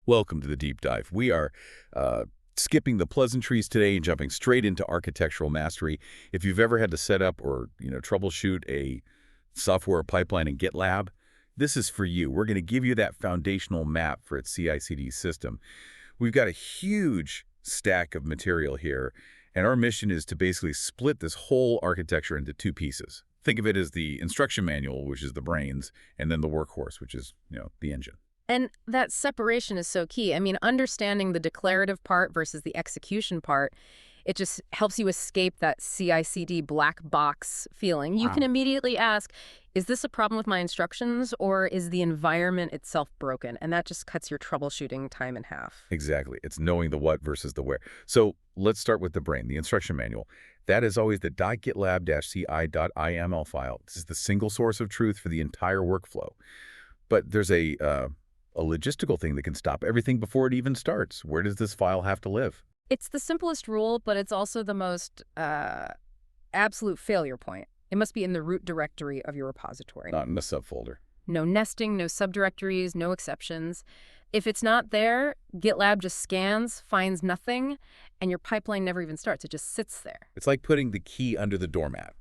Welcome to the deep dive. We are skipping the pleasantries today and jumping straight into architectural mastery. If you've ever had to set up or troubleshoot a software pipeline in GitLab, this is for you. We're going to give you that foundational map for its CI/CD system. We've got a huge stack of material here, and our mission is to basically split this whole architecture into two pieces. Think of it as the instruction manual, which is the brains, and then the workhorse, which is, the engine. And that separation is so key. I mean, understanding the declarative part versus the execution part, it just helps you escape that CI/CD black box feeling. You can immediately ask, is this a problem with my instructions or is the environment itself broken? And that just cuts your troubleshooting time in half. Exactly. It's knowing the what versus the where. So let's start with the brain, the instruction manual. That is always the .gitlab-ci.yml file. This is the single source of truth for the entire workflow. But there's a logistical thing that can stop everything before it even starts. Where does this file have to live? It's the simplest rule, but it's also the most absolute failure point. It must be in the root directory of your repository. Not in a subfolder. No nesting, no subdirectories, no exceptions. If it's not there, GitLab just scans, finds nothing, and your pipeline never even starts. It just sits there. It's like putting the key under the doormat.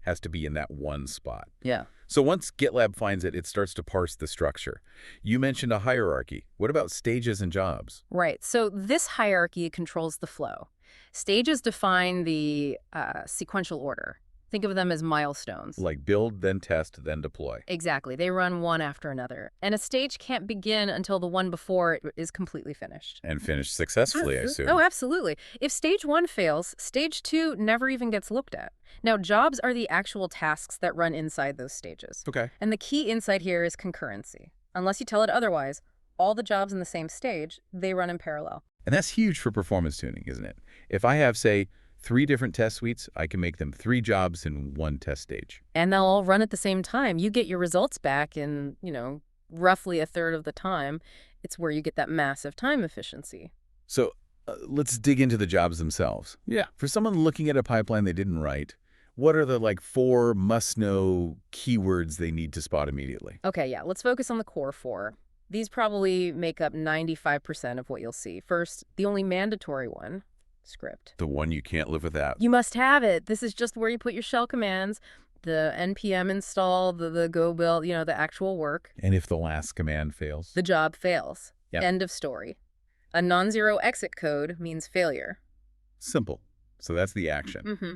Has to be in that one spot. Yeah. So once GitLab finds it, it starts to parse the structure. You mentioned a hierarchy. What about stages and jobs? Right. So this hierarchy controls the flow. Stages define the sequential order. Think of them as milestones. Like build, then test, then deploy. Exactly. They run one after another. And a stage can't begin until the one before it is completely finished. And finished successfully, I assume. Oh, absolutely. If stage one fails, stage two never even gets looked at. Now, jobs are the actual tasks that run inside those stages. Okay. And the key insight here is concurrency. Unless you tell it otherwise, all the jobs in the same stage, they run in parallel. And that's huge for performance tuning, isn't it? If I have, say, 3 different test suites, I can make them 3 jobs in one test stage. And they'll all run at the same time. You get your results back in, roughly a third of the time. It's where you get that massive time efficiency. So let's dig into the jobs themselves. Yeah. For someone looking at a pipeline they didn't write, what are the 4 must-know keywords they need to spot immediately? Okay, yeah. Let's focus on the core 4. These probably make up 95% of what you'll see. First, the only mandatory one, script. The one you can't live without. You must have it. This is just where you put your shell commands, the npm install, the go build, the actual work. And if the last command fails? The job fails. Yep. End of story. A non-zero exit code means failure. Simple. So that's the action. Mm-hmm.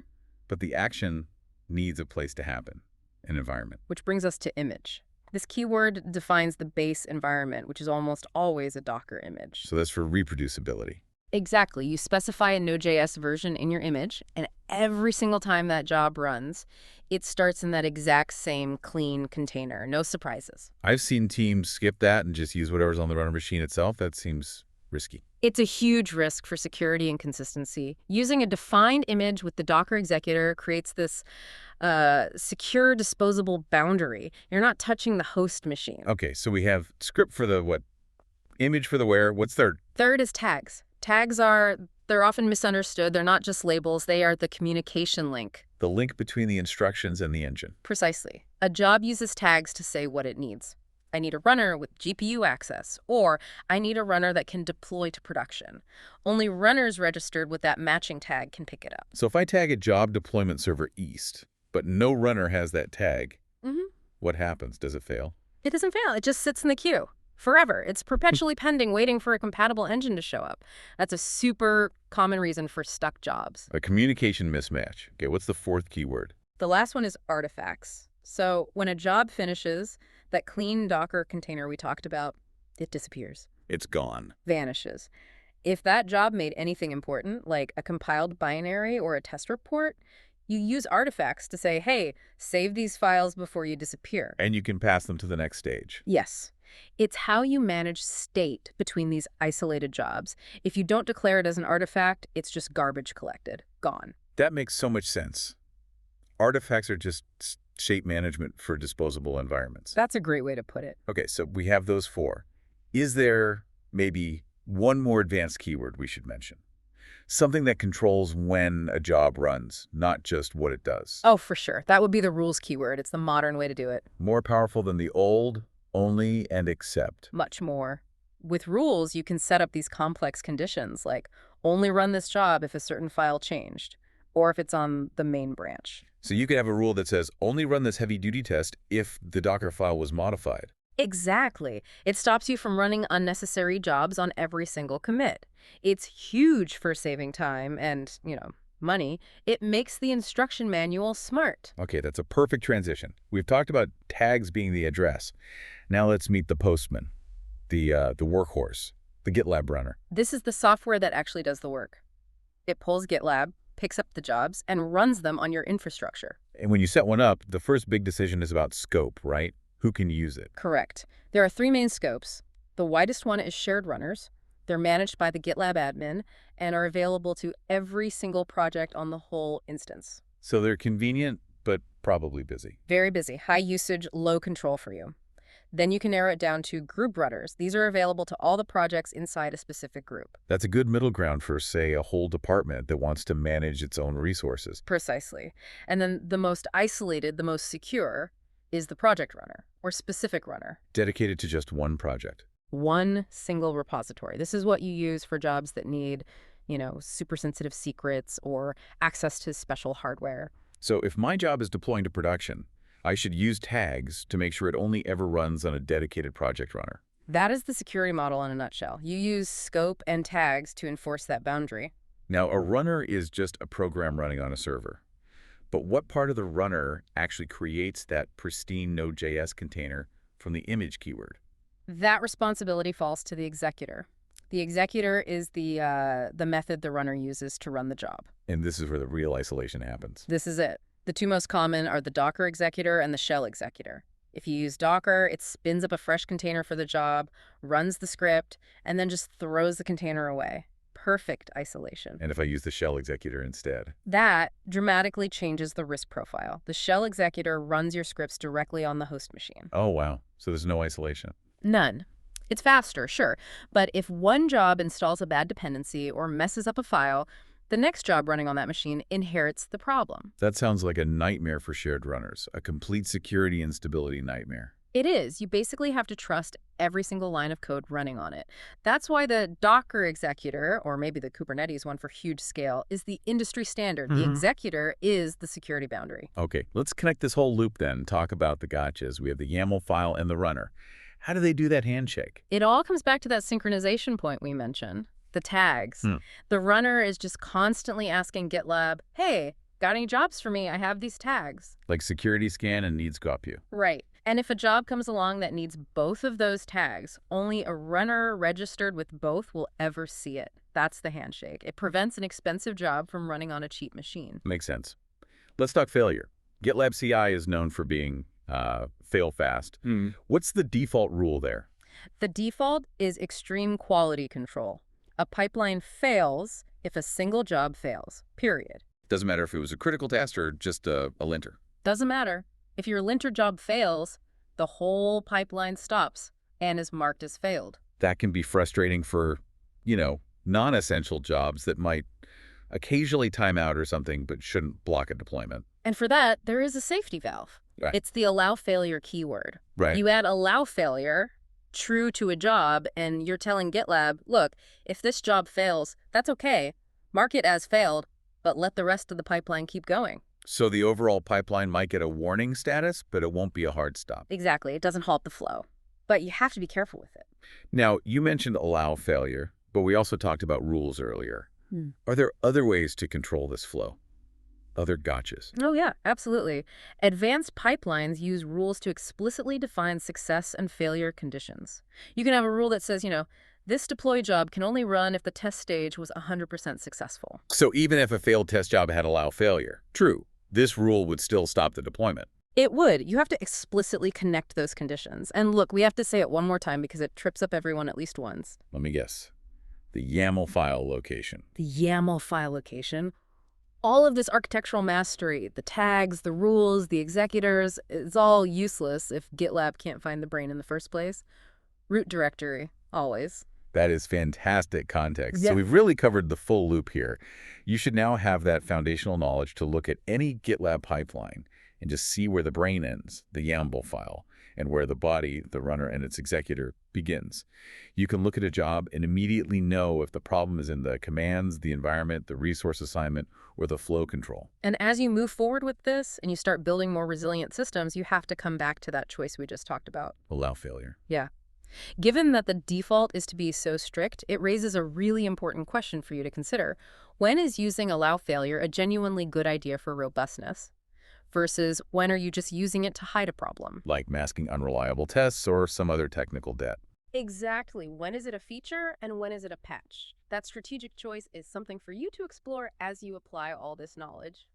But the action needs a place to happen, an environment. Which brings us to image. This keyword defines the base environment, which is almost always a Docker image. So that's for reproducibility. Exactly. You specify a Node.js version in your image, and every single time that job runs, it starts in that exact same clean container. No surprises. I've seen teams skip that and just use whatever's on the runner machine itself. That seems risky. It's a huge risk for security and consistency. Using a defined image with the Docker executor creates this secure, disposable boundary. You're not touching the host machine. Okay, so we have script for the what? Image for the where. What's third? Third is tags. Tags they're often misunderstood. They're not just labels. They are the communication link. The link between the instructions and the engine. Precisely. A job uses tags to say what it needs. I need a runner with GPU access, or I need a runner that can deploy to production. Only runners registered with that matching tag can pick it up. So if I tag a job deployment server east, but no runner has that tag, what happens? Does it fail? It doesn't fail. It just sits in the queue. Forever. It's perpetually pending, waiting for a compatible engine to show up. That's a super common reason for stuck jobs. A communication mismatch. Okay, what's the 4th keyword? The last one is artifacts. So when a job finishes, that clean Docker container we talked about, it disappears. It's gone. Vanishes. If that job made anything important, like a compiled binary or a test report, you use artifacts to say, hey, save these files before you disappear. And you can pass them to the next stage. Yes. It's how you manage state between these isolated jobs. If you don't declare it as an artifact, it's just garbage collected, gone. That makes so much sense. Artifacts are just shape management for disposable environments. That's a great way to put it. Okay, so we have those 4. Is there maybe one more advanced keyword we should mention? Something that controls when a job runs, not just what it does. Oh, for sure. That would be the rules keyword. It's the modern way to do it. More powerful than the old, only and except. Much more. With rules, you can set up these complex conditions, like only run this job if a certain file changed, or if it's on the main branch. So you could have a rule that says only run this heavy-duty test if the Docker file was modified. Exactly. It stops you from running unnecessary jobs on every single commit. It's huge for saving time and, money. It makes the instruction manual smart. Okay, that's a perfect transition. We've talked about tags being the address. Now let's meet the postman, the workhorse, the GitLab Runner. This is the software that actually does the work. It pulls GitLab, picks up the jobs, and runs them on your infrastructure. And when you set one up, the first big decision is about scope, right? Who can use it? Correct. There are 3 main scopes. The widest one is shared runners. They're managed by the GitLab admin and are available to every single project on the whole instance. So they're convenient, but probably busy. Very busy, high usage, low control for you. Then you can narrow it down to group runners. These are available to all the projects inside a specific group. That's a good middle ground for, say, a whole department that wants to manage its own resources. Precisely. And then the most isolated, the most secure, is the project runner or specific runner. Dedicated to just one project. One single repository. This is what you use for jobs that need, super sensitive secrets or access to special hardware. So if my job is deploying to production, I should use tags to make sure it only ever runs on a dedicated project runner. That is the security model in a nutshell. You use scope and tags to enforce that boundary. Now, a runner is just a program running on a server. But what part of the runner actually creates that pristine Node.js container from the image keyword? That responsibility falls to the executor. The executor is the method the runner uses to run the job. And this is where the real isolation happens. This is it. The 2 most common are the Docker executor and the shell executor. If you use Docker, it spins up a fresh container for the job, runs the script, and then just throws the container away. Perfect isolation. And if I use the shell executor instead? That dramatically changes the risk profile. The shell executor runs your scripts directly on the host machine. Oh, wow. So there's no isolation. None. It's faster, sure, but if one job installs a bad dependency or messes up a file, the next job running on that machine inherits the problem. That sounds like a nightmare for shared runners, a complete security and stability nightmare. It is. You basically have to trust every single line of code running on it. That's why the Docker executor, or maybe the Kubernetes one for huge scale, is the industry standard. The executor is the security boundary. Okay, let's connect this whole loop then, talk about the gotchas. We have the YAML file and the runner. How do they do that handshake? It all comes back to that synchronization point we mentioned, the tags. The runner is just constantly asking GitLab, hey, got any jobs for me? I have these tags. Like security scan and needs copy. Right. And if a job comes along that needs both of those tags, only a runner registered with both will ever see it. That's the handshake. It prevents an expensive job from running on a cheap machine. Makes sense. Let's talk failure. GitLab CI is known for being fail fast. What's the default rule there? The default is extreme quality control. A pipeline fails if a single job fails, period. Doesn't matter if it was a critical task or just a linter. Doesn't matter. If your linter job fails, the whole pipeline stops and is marked as failed. That can be frustrating for, non-essential jobs that might occasionally time out or something but shouldn't block a deployment. And for that, there is a safety valve. Right. It's the allow failure keyword. Right. You add allow failure true to a job, and you're telling GitLab, look, if this job fails, that's okay. Mark it as failed, but let the rest of the pipeline keep going. So the overall pipeline might get a warning status, but it won't be a hard stop. Exactly. It doesn't halt the flow. But you have to be careful with it. Now, you mentioned allow failure, but we also talked about rules earlier. Are there other ways to control this flow? Other gotchas? Oh, yeah, absolutely. Advanced pipelines use rules to explicitly define success and failure conditions. You can have a rule that says, this deploy job can only run if the test stage was 100% successful. So even if a failed test job had allow failure, true, this rule would still stop the deployment. It would. You have to explicitly connect those conditions. And look, we have to say it one more time because it trips up everyone at least once. Let me guess. The YAML file location. The YAML file location. All of this architectural mastery, the tags, the rules, the executors, it's all useless if GitLab can't find the brain in the first place. Root directory, always. That is fantastic context. Yeah. So we've really covered the full loop here. You should now have that foundational knowledge to look at any GitLab pipeline and just see where the brain ends, the YAML file, and where the body, the runner, and its executor begins. You can look at a job and immediately know if the problem is in the commands, the environment, the resource assignment, or the flow control. And as you move forward with this and you start building more resilient systems, you have to come back to that choice we just talked about. Allow failure. Yeah. Given that the default is to be so strict, it raises a really important question for you to consider. When is using allow failure a genuinely good idea for robustness? Versus when are you just using it to hide a problem? Like masking unreliable tests or some other technical debt. Exactly. When is it a feature and when is it a patch? That strategic choice is something for you to explore as you apply all this knowledge.